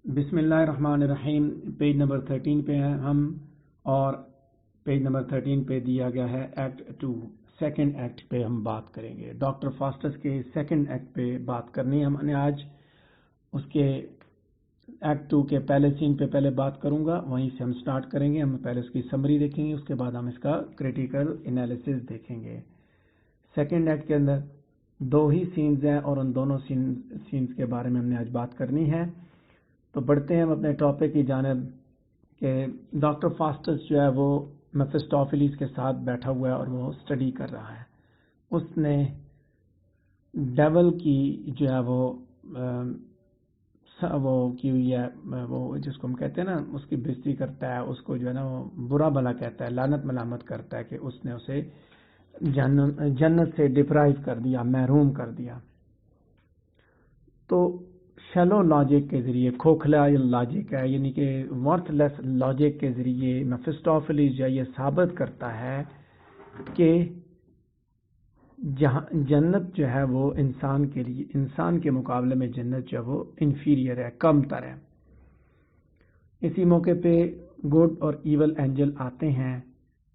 بسم اللہ الرحمن الرحیم۔ پیج نمبر 13 پہ ہیں ہم، اور پیج نمبر 13 پہ دیا گیا ہے ایکٹ 2، سیکنڈ ایکٹ پہ ہم بات کریں گے۔ ڈاکٹر فاسٹس کے سیکنڈ ایکٹ پہ بات کرنی ہے ہم نے آج۔ اس کے ایکٹ 2 کے پہلے سین پہ پہلے بات کروں گا، وہیں سے ہم سٹارٹ کریں گے۔ ہم پہلے اس کی سمری دیکھیں گے، اس کے بعد ہم اس کا کریٹیکل انالیسس دیکھیں گے۔ سیکنڈ ایکٹ کے اندر 2 ہی سینز ہیں، اور ان دونوں سینز کے بارے میں ہم نے آج بات کرنی ہے۔ تو بڑھتے ہیں ہم اپنے ٹاپک کی جانب کہ ڈاکٹر فاسٹس جو ہے وہ میفسٹوفیلیس کے ساتھ بیٹھا ہوا ہے اور وہ اسٹڈی کر رہا ہے۔ اس نے ڈیول کی جو ہے وہ کی ہوئی ہے، وہ جس کو ہم کہتے ہیں نا، اس کی بےزتی کرتا ہے، اس کو جو ہے نا وہ برا بھلا کہتا ہے، لعنت ملامت کرتا ہے کہ اس نے اسے جنت سے ڈپرائیو کر دیا، محروم کر دیا۔ تو شیلو لاجک کے ذریعے، کھوکھلا لاجک ہے، یعنی کہ ورتھ لیس لاجک کے ذریعے میفسٹوفیلیس جو یہ ثابت کرتا ہے کہ جنت جو ہے وہ انسان کے لیے، انسان کے مقابلے میں جنت جو ہے وہ انفیریئر ہے، کم تر ہے۔ اسی موقع پہ گڈ اور ایول اینجل آتے ہیں،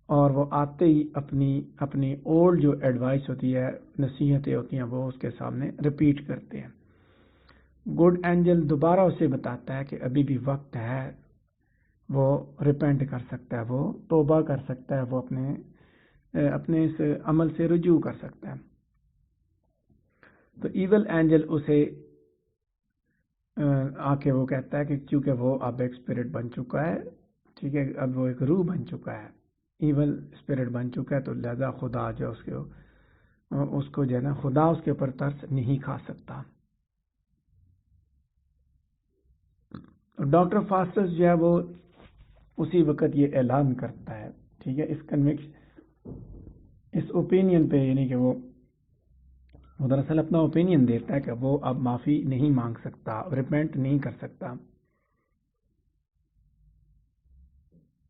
اور وہ آتے ہی اپنی اولڈ جو ایڈوائس ہوتی ہے، نصیحتیں ہوتی ہیں، وہ اس کے سامنے ریپیٹ کرتے ہیں۔ گڈ اینجل دوبارہ اسے بتاتا ہے کہ ابھی بھی وقت ہے، وہ ریپینٹ کر سکتا ہے، وہ توبہ کر سکتا ہے، وہ اپنے اس عمل سے رجوع کر سکتا ہے۔ تو ایول اینجل اسے آ کے وہ کہتا ہے کہ چونکہ وہ اب ایک اسپرٹ بن چکا ہے، ٹھیک ہے، اب وہ ایک روح بن چکا ہے، ایول اسپرٹ بن چکا ہے، تو لہذا خدا جو اس کو جو ہے نا، خدا اس کے اوپر ترس نہیں کھا سکتا۔ ڈاکٹر فاسٹس جو ہے وہ اسی وقت یہ اعلان کرتا ہے، ٹھیک ہے، اس اوپینین پہ، یعنی کہ وہ دراصل اپنا اوپینین دیتا ہے کہ وہ اب معافی نہیں مانگ سکتا، ریپینٹ نہیں کر سکتا۔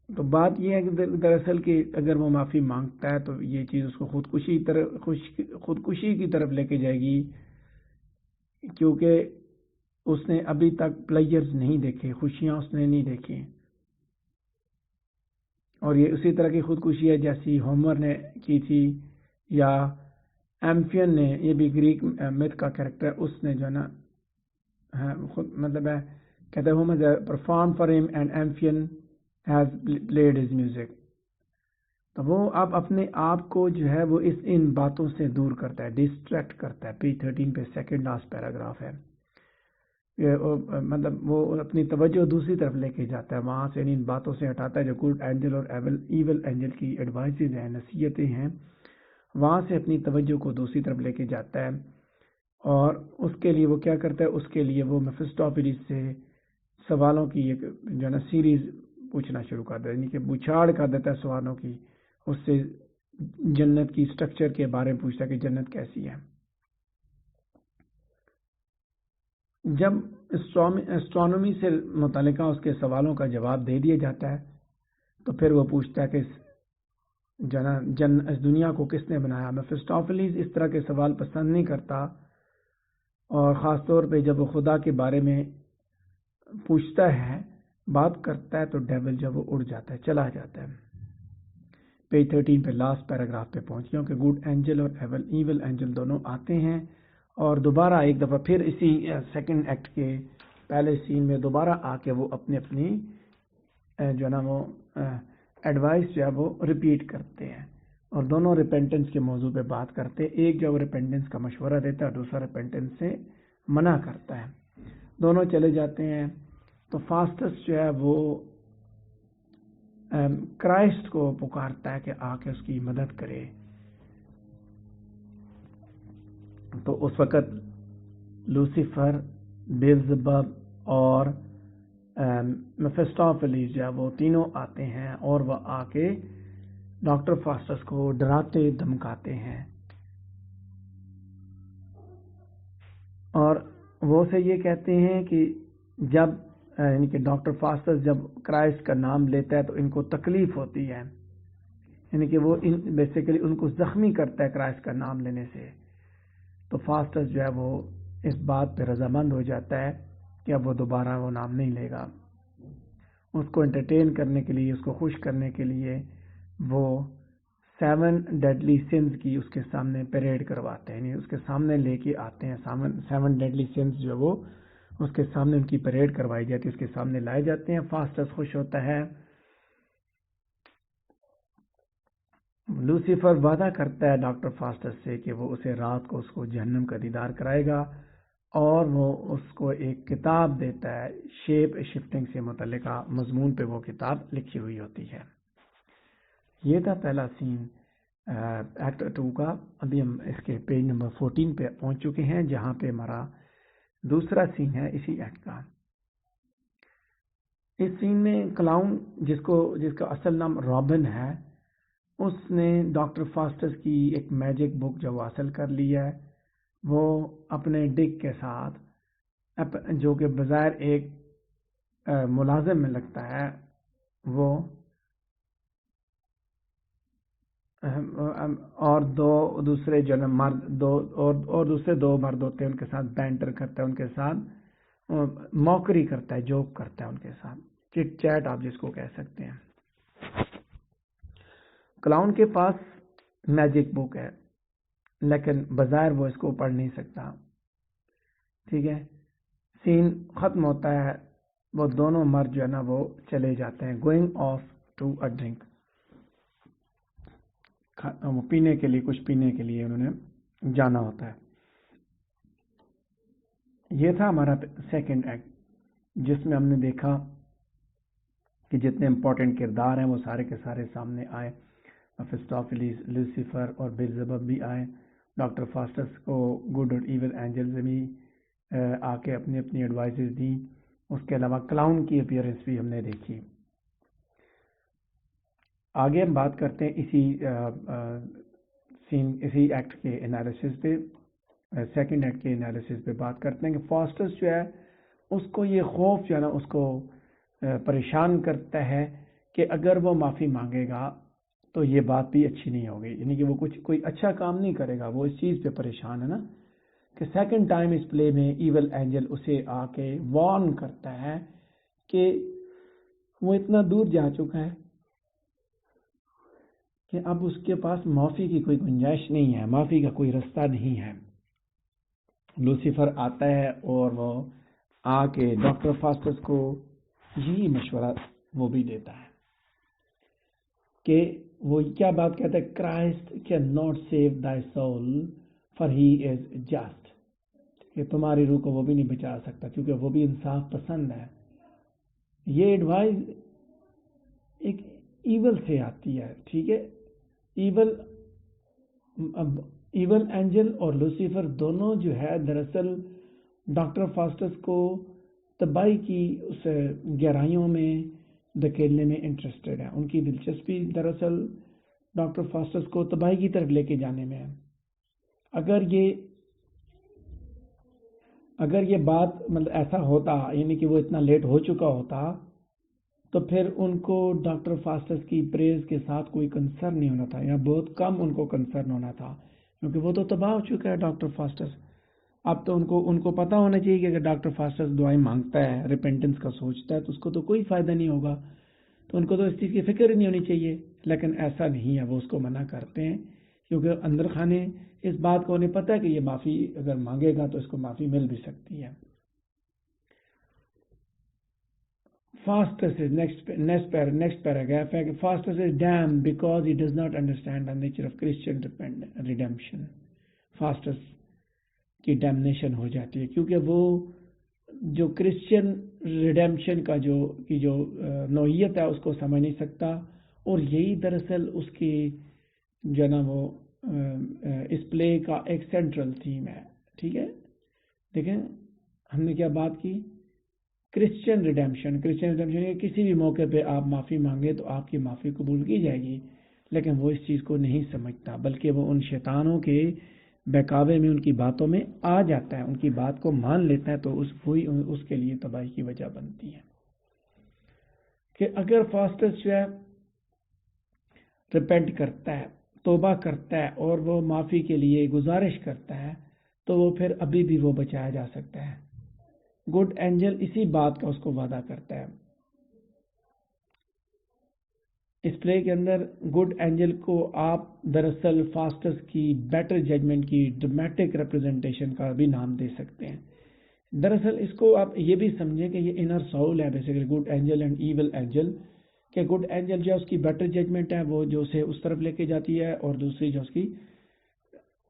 تو بات یہ ہے کہ دراصل کہ اگر وہ معافی مانگتا ہے تو یہ چیز اس کو خودکشی کی طرف لے کے جائے گی، کیونکہ اس نے ابھی تک پلیئرز نہیں دیکھے، خوشیاں اس نے نہیں دیکھی، اور یہ اسی طرح کی خودکشی ہے جیسی ہومر نے کی تھی، یا ایمفین نے، یہ بھی گریک میتھ کا کریکٹر ہے، اس نے جو ہے نا مطلب ہے، کہتے ہیں Homer perform for him and Amphion has played his music. تو وہ اب اپنے آپ کو جو ہے وہ ان باتوں سے دور کرتا ہے، ڈسٹریکٹ کرتا ہے۔ پیج 13 پہ سیکنڈ لاسٹ پیراگراف ہے، مطلب وہ اپنی توجہ دوسری طرف لے کے جاتا ہے، وہاں سے ان باتوں سے ہٹاتا ہے جو گڈ اینجل اور ایول اینجل کی ایڈوائسز ہیں، نصیحتیں ہیں، وہاں سے اپنی توجہ کو دوسری طرف لے کے جاتا ہے۔ اور اس کے لیے وہ کیا کرتا ہے، اس کے لیے وہ میفسٹوفیلیس سے سوالوں کی ایک جو ہے نا سیریز پوچھنا شروع کر دیتا ہے، یعنی کہ بچھاڑ کر دیتا ہے سوالوں کی، اس سے جنت کی سٹرکچر کے بارے میں پوچھتا ہے کہ جنت کیسی ہے۔ جب اسٹرانومی سے متعلقہ اس کے سوالوں کا جواب دے دیا جاتا ہے، تو پھر وہ پوچھتا ہے کہ اس دنیا کو کس نے بنایا۔ میفسٹوفیلیس اس طرح کے سوال پسند نہیں کرتا، اور خاص طور پہ جب وہ خدا کے بارے میں پوچھتا ہے، بات کرتا ہے، تو ڈیول جب وہ اڑ جاتا ہے، چلا جاتا ہے۔ پیج 13 پہ لاسٹ پیراگراف پہ پہنچ گیا کہ گڈ اینجل اور ایول اینجل دونوں آتے ہیں، اور دوبارہ ایک دفعہ پھر اسی سیکنڈ ایکٹ کے پہلے سین میں دوبارہ آ کے وہ اپنی جو ہے نا وہ ایڈوائس جو ہے وہ ریپیٹ کرتے ہیں، اور دونوں ریپینٹنس کے موضوع پہ بات کرتے ہیں۔ ایک جو ریپینٹنس کا مشورہ دیتا ہے، دوسرا ریپینٹنس سے منع کرتا ہے۔ دونوں چلے جاتے ہیں۔ تو فاسٹس جو ہے وہ کرائسٹ کو پکارتا ہے کہ آ کے اس کی مدد کرے۔ تو اس وقت لوسیفر، بیلزبب اور میفسٹوفیلیس جو ہے وہ تینوں آتے ہیں، اور وہ آ کے ڈاکٹر فاسٹس کو ڈراتے دھمکاتے ہیں، اور وہ اسے یہ کہتے ہیں کہ جب یعنی کہ ڈاکٹر فاسٹس جب کرائسٹ کا نام لیتا ہے تو ان کو تکلیف ہوتی ہے، یعنی کہ وہ بیسیکلی ان کو زخمی کرتا ہے کرائسٹ کا نام لینے سے۔ تو فاسٹس جو ہے وہ اس بات پہ رضامند ہو جاتا ہے، کہ اب وہ دوبارہ وہ نام نہیں لے گا. اس کو انٹرٹین کرنے کے لیے، اس کو خوش کرنے کے لیے وہ 7 ڈیڈلی سنز کی اس کے سامنے پیریڈ کرواتے ہیں، یعنی اس کے سامنے لے کے آتے ہیں. 7 ڈیڈلی سنز جو وہ اس کے سامنے ان کی پیریڈ کروائی جاتی ہے، اس کے سامنے لائے جاتے ہیں. فاسٹس خوش ہوتا ہے. لوسیفر وعدہ کرتا ہے ڈاکٹر فاسٹس سے کہ وہ اسے رات کو اس کو جہنم کا دیدار کرائے گا، اور وہ اس کو ایک کتاب دیتا ہے شیپ شفٹنگ سے متعلقہ مضمون پہ وہ کتاب لکھی ہوئی ہوتی ہے. یہ تھا پہلا سین ایکٹ 2 کا. ابھی ہم اس کے پیج نمبر 14 پہ پہنچ چکے ہیں، جہاں پہ ہمارا دوسرا سین ہے اسی ایکٹ کا. اس سین میں کلاؤن جس کا اصل نام رابن ہے، اس نے ڈاکٹر فاسٹس کی ایک میجک بک جو وہ حاصل کر لی ہے، وہ اپنے ڈک کے ساتھ، جو کہ بظاہر ایک ملازم میں لگتا ہے، وہ اور دوسرے جو مرد اور دوسرے 2 مرد ہوتے ہیں ان کے ساتھ بینٹر کرتا ہے، ان کے ساتھ موکری کرتا ہے، جوک کرتا ہے ان کے ساتھ، چٹ چیٹ آپ جس کو کہہ سکتے ہیں. کلاؤن کے پاس میجک بک ہے، لیکن بظاہر وہ اس کو پڑھ نہیں سکتا. ٹھیک ہے، سین ختم ہوتا ہے، وہ دونوں مرد جو ہے نا وہ چلے جاتے ہیں، going of two a drink. پینے کے لیے، کچھ پینے کے لیے انہوں نے جانا ہوتا ہے. یہ تھا ہمارا سیکنڈ ایکٹ، جس میں ہم نے دیکھا کہ جتنے امپورٹنٹ کردار ہیں وہ سارے کے سارے سامنے آئے. مفیسٹوفیلیس، لوسیفر اور بیلزبب بھی آئے. ڈاکٹر فاسٹس کو گڈ اور ایول اینجلز بھی آ کے اپنی اپنی ایڈوائزز دی. اس کے علاوہ کلاؤن کی اپیئرنس بھی ہم نے دیکھی. آگے ہم بات کرتے ہیں اسی ایکٹ کے انالیسس پہ، سیکنڈ ایکٹ کے انالیسس پہ بات کرتے ہیں کہ فاسٹس جو ہے اس کو یہ خوف جو ہے نا اس کو پریشان کرتا ہے کہ اگر وہ معافی مانگے گا تو یہ بات بھی اچھی نہیں ہوگی، یعنی کہ وہ کوئی اچھا کام نہیں کرے گا. وہ اس چیز پہ پریشان ہے نا کہ سیکنڈ ٹائم اس پلے میں ایول اینجل اسے آ کے وارن کرتا ہے کہ وہ اتنا دور جا چکا ہے کہ اب اس کے پاس معافی کی کوئی گنجائش نہیں ہے، معافی کا کوئی رستہ نہیں ہے. لوسیفر آتا ہے اور وہ آ کے ڈاکٹر فاسٹس کو یہی مشورہ وہ بھی دیتا ہے کہ وہ کیا بات کہتا ہے، Christ can not save Thai civil for he is just, کہ تمہاری روح کو وہ بھی نہیں بچا سکتا کیونکہ وہ بھی انصاف پسند ہے. یہ ایڈوائز ایک ایول سے آتی ہے. ٹھیک ہے، ایول اینجل اور لوسیفر دونوں جو ہے دراصل ڈاکٹر فاسٹس کو تباہی کی اس گہرائیوں میں دھکیلنے میں انٹرسٹڈ ہیں. ان کی دلچسپی دراصل ڈاکٹر فاسٹس کو تباہی کی طرف لے کے جانے میں ہے. اگر یہ بات مطلب ایسا ہوتا، یعنی کہ وہ اتنا لیٹ ہو چکا ہوتا، تو پھر ان کو ڈاکٹر فاسٹس کی پریز کے ساتھ کوئی کنسرن نہیں ہونا تھا، یا بہت کم ان کو کنسرن ہونا تھا، کیونکہ وہ تو تباہ ہو چکا ہے ڈاکٹر فاسٹس. اب تو ان کو پتہ ہونا چاہیے کہ اگر ڈاکٹر فاسٹس دعائیں مانگتا ہے، ریپینٹنس کا سوچتا ہے، تو اس کو تو کوئی فائدہ نہیں ہوگا، تو ان کو تو اس چیز کی فکر ہی نہیں ہونی چاہیے. لیکن ایسا نہیں ہے، وہ اس کو منع کرتے ہیں کیونکہ اندر خانے اس بات کو انہیں پتہ ہے کہ یہ معافی اگر مانگے گا تو اس کو معافی مل بھی سکتی ہے. Fastus is next paragraph ہے کہ Fastus is damned because he does not understand the nature of Christian redemption. Fastus کی ڈیمنیشن ہو جاتی ہے کیونکہ وہ جو کرسچن ریڈیمشن کا جو نوعیت ہے اس کو سمجھ نہیں سکتا، اور یہی دراصل اس کی جو نا وہ اس پلے کا ایک سینٹرل تھیم ہے. ٹھیک ہے، دیکھیں ہم نے کیا بات کی، کرسچن ریڈیمشن کسی بھی موقع پہ آپ معافی مانگے تو آپ کی معافی قبول کی جائے گی، لیکن وہ اس چیز کو نہیں سمجھتا، بلکہ وہ ان شیطانوں کے بہکاوے میں ان کی باتوں میں آ جاتا ہے، ان کی بات کو مان لیتا ہے، تو وہی اس کے لیے تباہی کی وجہ بنتی ہے. کہ اگر فاسٹس جو ہے ریپینٹ کرتا ہے، توبہ کرتا ہے اور وہ معافی کے لیے گزارش کرتا ہے، تو وہ پھر ابھی بھی وہ بچایا جا سکتا ہے. گڈ اینجل اسی بات کا اس کو وعدہ کرتا ہے. اس پلے کے اندر گڈ اینجل کو آپ دراصل فاسٹس کی بیٹر ججمنٹ کی ڈرامیٹک ریپرزنٹیشن کا بھی نام دے سکتے ہیں. دراصل اس کو آپ یہ بھی سمجھیں کہ یہ انر سول ہے basically good angel and evil angel, کہ گڈ اینجل جو ہے اس کی بیٹر ججمنٹ ہے، وہ جو اسے اس طرف لے کے جاتی ہے، اور دوسری جو اس کی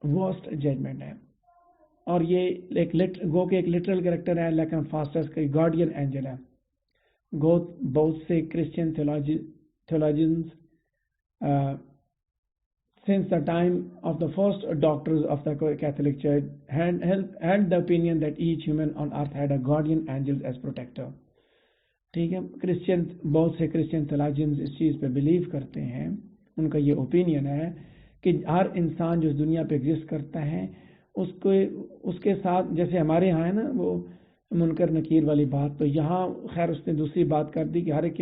ورسٹ ججمنٹ ہے. اور یہ ایک لٹرل کریکٹر ہے، لیکن فاسٹس کا گارڈین اینجل ہے. بہت سے Christian theologians since the time of the first doctors of the Catholic Church had the opinion that each human on earth had a guardian angel as protector. ٹھیک ہے، بہت سے کرسچین theologians اس چیز پہ blue کرتے ہیں، ان کا یہ اوپینین ہے کہ ہر انسان جو اس دنیا پہ ایگزسٹ کرتا ہے اس کے ساتھ، جیسے ہمارے یہاں ہے نا وہ منکر نکیر والی بات، تو یہاں خیر اس نے دوسری بات کر دی کہ ہر ایک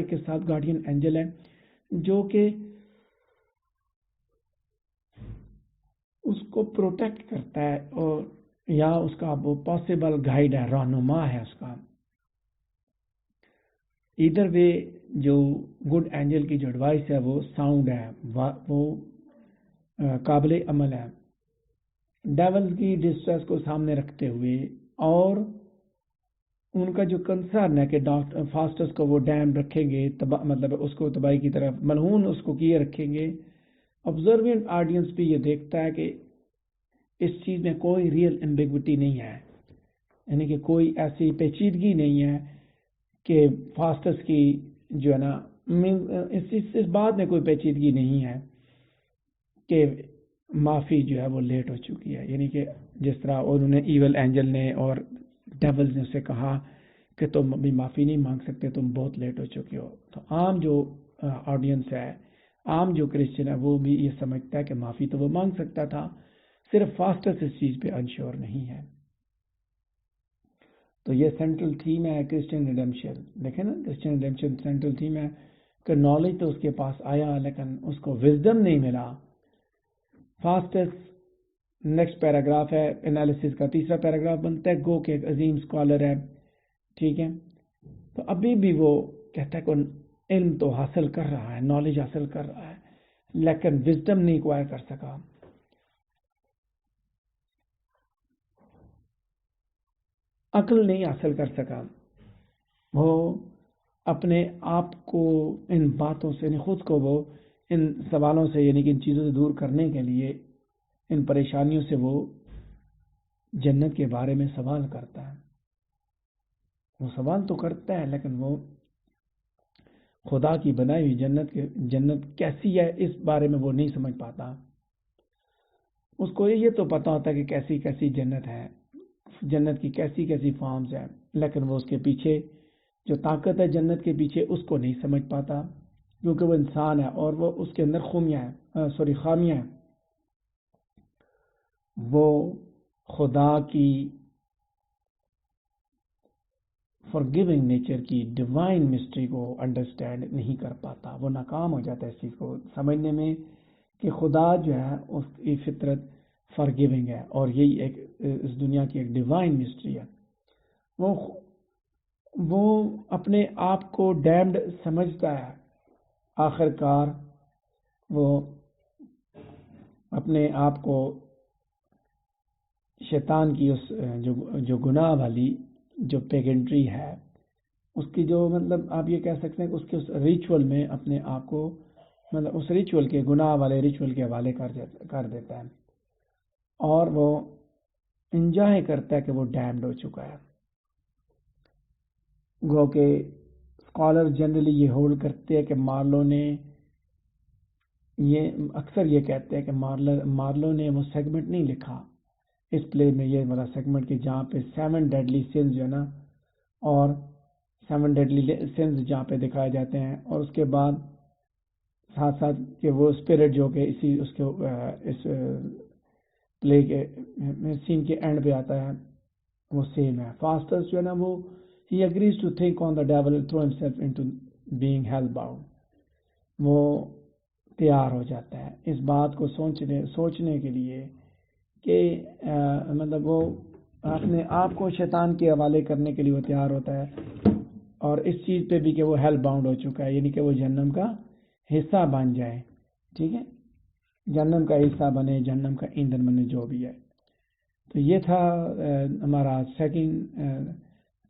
کے ساتھ گارڈین اینجل ہے جو کہ اس کو پروٹیکٹ کرتا ہے، اور یا اس کا وہ پاسبل گائیڈ ہے، رہنما ہے اس کا. ادھر وے جو گڈ اینجل کی جو ایڈوائس ہے وہ ساؤنڈ ہے، وہ قابل عمل ہے. ڈیولز کی ڈسٹریس کو سامنے رکھتے ہوئے اور ان کا جو کنسرن ہے کہ ڈاکٹر فاسٹس کو وہ ڈیم رکھیں گے، مطلب اس کو تباہی کی طرف ملعون اس کو کیے رکھیں گے. آبزروینٹ آڈینس بھی یہ دیکھتا ہے کہ اس چیز میں کوئی ریئل ایمبیگوٹی نہیں ہے، یعنی کہ کوئی ایسی پیچیدگی نہیں ہے کہ فاسٹس کی جو ہے نا اس بات میں کوئی پیچیدگی نہیں ہے کہ معافی جو ہے وہ لیٹ ہو چکی ہے. یعنی کہ جس طرح انہوں نے ایول اینجل نے اور ڈیولز نے اسے کہا کہ تم ابھی معافی نہیں مانگ سکتے، تم بہت لیٹ ہو چکے ہو. تو عام جو آڈینس ہے، عام جو کرسچن ہے، وہ بھی یہ سمجھتا ہے کہ معافی تو وہ مانگ سکتا تھا، صرف فاسٹس اس چیز پہ انشور نہیں ہے. تو یہ سینٹرل تھیم ہے کرسچین ریڈیمپشن. دیکھیں نا، کرسچین ریڈیمپشن سینٹرل تھیم ہے کہ نالج تو اس کے پاس آیا لیکن اس کو وزڈم نہیں ملا. فاسٹس نیکسٹ پیراگراف ہے، انالیسس کا تیسرا پیراگراف بنتا ہے. گو کہ ایک عظیم اسکالر ہے، ٹھیک ہے، تو ابھی بھی وہ کہتا ہے کہ علم تو حاصل کر رہا ہے، نالج حاصل کر رہا ہے، لیکن وزڈم نہیں ایکوائر کر سکا. عقل نہیں حاصل کر سکا. وہ اپنے آپ کو ان باتوں سے، خود کو وہ ان سوالوں سے، یعنی کہ ان چیزوں سے دور کرنے کے لیے، ان پریشانیوں سے وہ جنت کے بارے میں سوال کرتا ہے. وہ سوال تو کرتا ہے لیکن وہ خدا کی بنائی ہوئی جنت کیسی ہے اس بارے میں وہ نہیں سمجھ پاتا. اس کو یہ تو پتا ہوتا ہے کہ کیسی کیسی جنت ہے، جنت کی کیسی کیسی فارمز ہیں، لیکن وہ اس کے پیچھے جو طاقت ہے جنت کے پیچھے اس کو نہیں سمجھ پاتا، کیونکہ وہ انسان ہے اور وہ اس کے اندر خامیاں ہیں. وہ خدا کی فارگیونگ نیچر کی ڈیوائن مسٹری کو انڈرسٹینڈ نہیں کر پاتا. وہ ناکام ہو جاتا ہے اس چیز کو سمجھنے میں کہ خدا جو ہے اس کی فطرت فارگیونگ ہے، اور یہی ایک اس دنیا کی ایک ڈیوائن مسٹری ہے. وہ اپنے آپ کو ڈیمڈ سمجھتا ہے. آخر کار وہ اپنے آپ کو شیطان کی اس جو گناہ والی جو پیگنٹری ہے، اس کی جو مطلب آپ یہ کہہ سکتے ہیں کہ اس کے اس ریچول میں اپنے آپ کو، مطلب اس ریچول کے گناہ والے ریچول کے حوالے کر دیتا ہے، اور وہ انجوائے کرتا ہے کہ وہ ڈیمڈ ہو چکا ہے. گو کہ اسکالر جنرلی یہ ہولڈ کرتے ہیں کہ مارلو نے اکثر یہ کہتے ہیں کہ مارلو نے وہ سیگمنٹ نہیں لکھا اس پلے میں، یہ والا سیگمنٹ کہ جہاں پہ 7 ڈیڈلی سنز جو ہے نا، اور 7 ڈیڈلی سنز جہاں پہ دکھائے جاتے ہیں، اور اس کے بعد ساتھ ساتھ کہ وہ اسپرٹ جو کہ اس پلے کے سین کے اینڈ پہ آتا ہے وہ سیم ہے. فاسٹس جو ہے نا وہ he agrees to think on the devil and throw himself into being hell bound. وہ تیار ہو جاتا ہے اس بات کو سوچنے کے لیے کہ مطلب وہ اپنے آپ کو شیطان کے حوالے کرنے کے لیے وہ تیار ہوتا ہے، اور اس چیز پہ بھی کہ وہ ہیل باؤنڈ ہو چکا ہے، یعنی کہ وہ جہنم کا حصہ بن جائے، ٹھیک ہے، جہنم کا حصہ بنے، جہنم کا ایندھن بنے، جو بھی ہے۔ تو یہ تھا ہمارا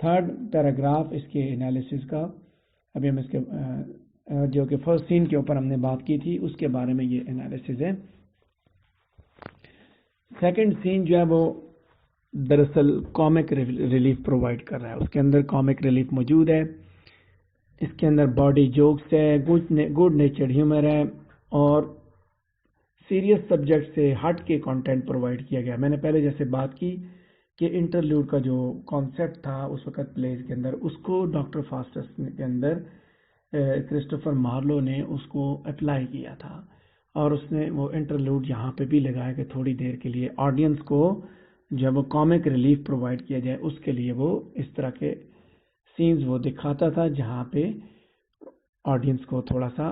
تھرڈ پیراگراف اس کے انالیسس کا۔ ابھی ہم اس کے جو کہ فرسٹ سین کے اوپر ہم نے بات کی تھی، اس کے بارے میں یہ انالیسس ہے۔ سیکنڈ سین جو ہے وہ دراصل کامک ریلیف پرووائڈ کر رہا ہے، اس کے اندر کامک ریلیف موجود ہے، اس کے اندر باڈی جوکس ہے، گڈ نیچرڈ ہیومر ہے، اور سیریس سبجیکٹ سے ہٹ کے کانٹینٹ پرووائڈ کیا گیا۔ میں نے پہلے جیسے بات کی کہ انٹرلیوڈ کا جو کانسیپٹ تھا اس وقت پلیز کے اندر، اس کو ڈاکٹر فاسٹس کے اندر کرسٹوفر مارلو نے اس کو اپلائی کیا تھا، اور اس نے وہ انٹرلیوڈ یہاں پہ بھی لگایا کہ تھوڑی دیر کے لیے آڈینس کو جب وہ کامک ریلیف پرووائڈ کیا جائے، اس کے لیے وہ اس طرح کے سینز وہ دکھاتا تھا جہاں پہ آڈینس کو تھوڑا سا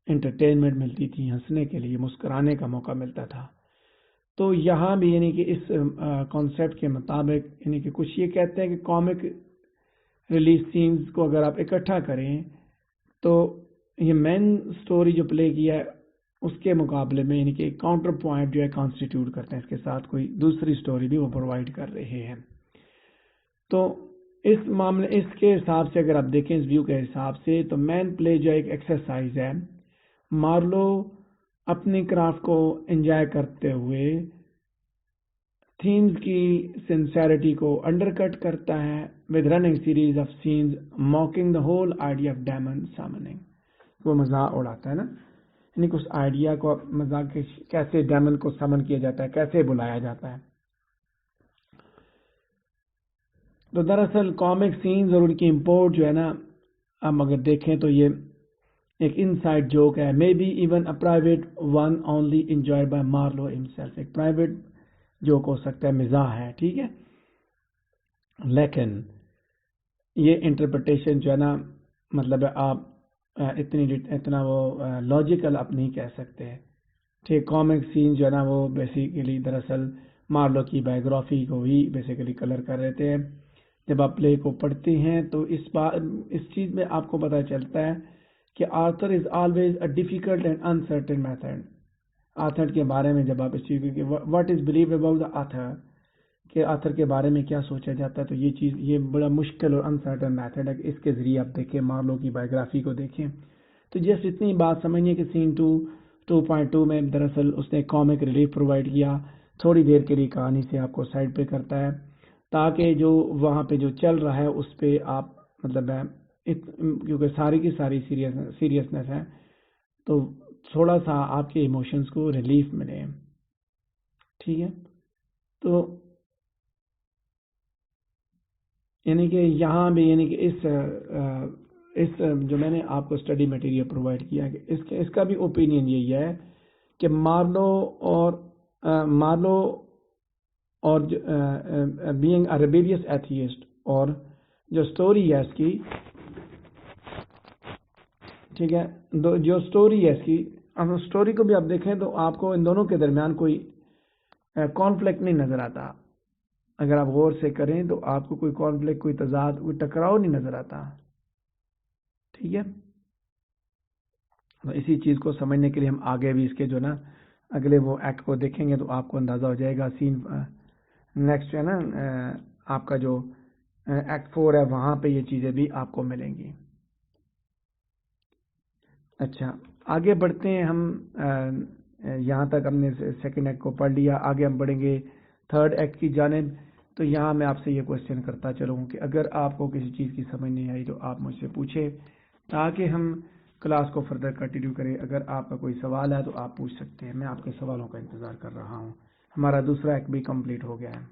انٹرٹینمنٹ ملتی تھی، ہنسنے کے لیے، مسکرانے کا موقع ملتا تھا۔ تو یہاں بھی یعنی کہ اس کانسیپٹ کے مطابق یعنی کہ کچھ یہ کہتے ہیں کہ کامک ریلیف سینز کو اگر آپ اکٹھا کریں تو یہ مین سٹوری جو پلے کیا ہے اس کے مقابلے میں یعنی کہ ایک کاؤنٹر پوائنٹ جو ہے کانسٹیٹیوٹ کرتے ہیں، اس کے ساتھ کوئی دوسری سٹوری بھی وہ پرووائڈ کر رہے ہیں۔ تو اس معاملے اس کے حساب سے اگر آپ دیکھیں اس ویو کے حساب سے تو مین پلے جو ایک ایکسرسائز ہے، مارلو اپنی کرافٹ کو انجوائے کرتے ہوئے تھیمز کی سنسیریٹی کو انڈر کٹ کرتا ہے with running series of scenes mocking the whole idea of demon summoning. وہ مذاق اڑاتا ہے نا، یعنی کہ اس آئیڈیا کو مذاق کیسے ڈیمن کو سمن کیا جاتا ہے، کیسے بلایا جاتا ہے۔ تو دراصل کامک سینز اور ان کی امپورٹ جو ہے نا، ہم اگر دیکھیں تو یہ ایک انسائڈ جوک ہے، maybe even a private one only enjoyed by Marlowe himself, ایک پرائیویٹ جوک ہو سکتا ہے، مزاح ہے، ٹھیک ہے، لیکن یہ انٹرپریٹیشن جو ہے نا، مطلب ہے آپ اتنا وہ لاجیکل آپ نہیں کہہ سکتے، ٹھیک۔ کامک سین جو ہے نا وہ بیسیکلی دراصل مارلو کی بایوگرافی کو ہی بیسیکلی کلر کر رہے تھے۔ جب آپ پلے کو پڑھتے ہیں تو اس چیز میں آپ کو پتہ چلتا ہے کہ author is always a difficult and uncertain method. Author کے بارے میں جب آپ اس چیز کے what is believe about the author, کہ آتھر کے بارے میں کیا سوچا جاتا ہے، تو یہ چیز یہ بڑا مشکل اور انسرٹن میتھڈ ہے کہ اس کے ذریعے آپ دیکھیں، مارلو کی بایوگرافی کو دیکھیں۔ تو جس اتنی بات سمجھیے کہ سین 2.2 میں دراصل اس نے کامک ریلیف پرووائڈ کیا، تھوڑی دیر کے لیے کہانی سے آپ کو سائڈ پہ کرتا ہے تاکہ جو وہاں پہ جو چل رہا ہے اس پہ آپ مطلب ہے کیونکہ ساری کی ساری سیریسنس ہے تو تھوڑا سا آپ کے ایموشنز کو ریلیف ملے، ٹھیک ہے۔ تو یعنی کہ یہاں بھی یعنی کہ اس جو میں نے آپ کو اسٹڈی میٹیریل پرووائڈ کیا کہ اس کا بھی اوپینین یہی ہے کہ مارلو اور بینگ اے ریبیلیس ایتھیسٹ، اور جو سٹوری ہے اس کی، ٹھیک ہے، جو سٹوری ہے اس کی، سٹوری کو بھی آپ دیکھیں تو آپ کو ان دونوں کے درمیان کوئی کانفلکٹ نہیں نظر آتا۔ اگر آپ غور سے کریں تو آپ کو کوئی کانفلکٹ، کوئی تضاد، کوئی ٹکراؤ نہیں نظر آتا، ٹھیک ہے۔ تو اسی چیز کو سمجھنے کے لیے ہم آگے بھی اس کے جو نا اگلے وہ ایکٹ کو دیکھیں گے تو آپ کو اندازہ ہو جائے گا۔ سین نیکسٹ ہے نا آپ کا جو ایکٹ 4 ہے، وہاں پہ یہ چیزیں بھی آپ کو ملیں گی۔ اچھا، آگے بڑھتے ہیں ہم، یہاں تک ہم نے سیکنڈ ایکٹ کو پڑھ لیا، آگے ہم بڑھیں گے تھرڈ ایکٹ کی جانب۔ تو یہاں میں آپ سے یہ کوشچن کرتا چلوں کہ اگر آپ کو کسی چیز کی سمجھ نہیں آئی تو آپ مجھ سے پوچھیں تاکہ ہم کلاس کو فردر کنٹینیو کریں۔ اگر آپ کا کوئی سوال ہے تو آپ پوچھ سکتے ہیں، میں آپ کے سوالوں کا انتظار کر رہا ہوں۔ ہمارا دوسرا ایکٹ بھی کمپلیٹ ہو گیا ہے۔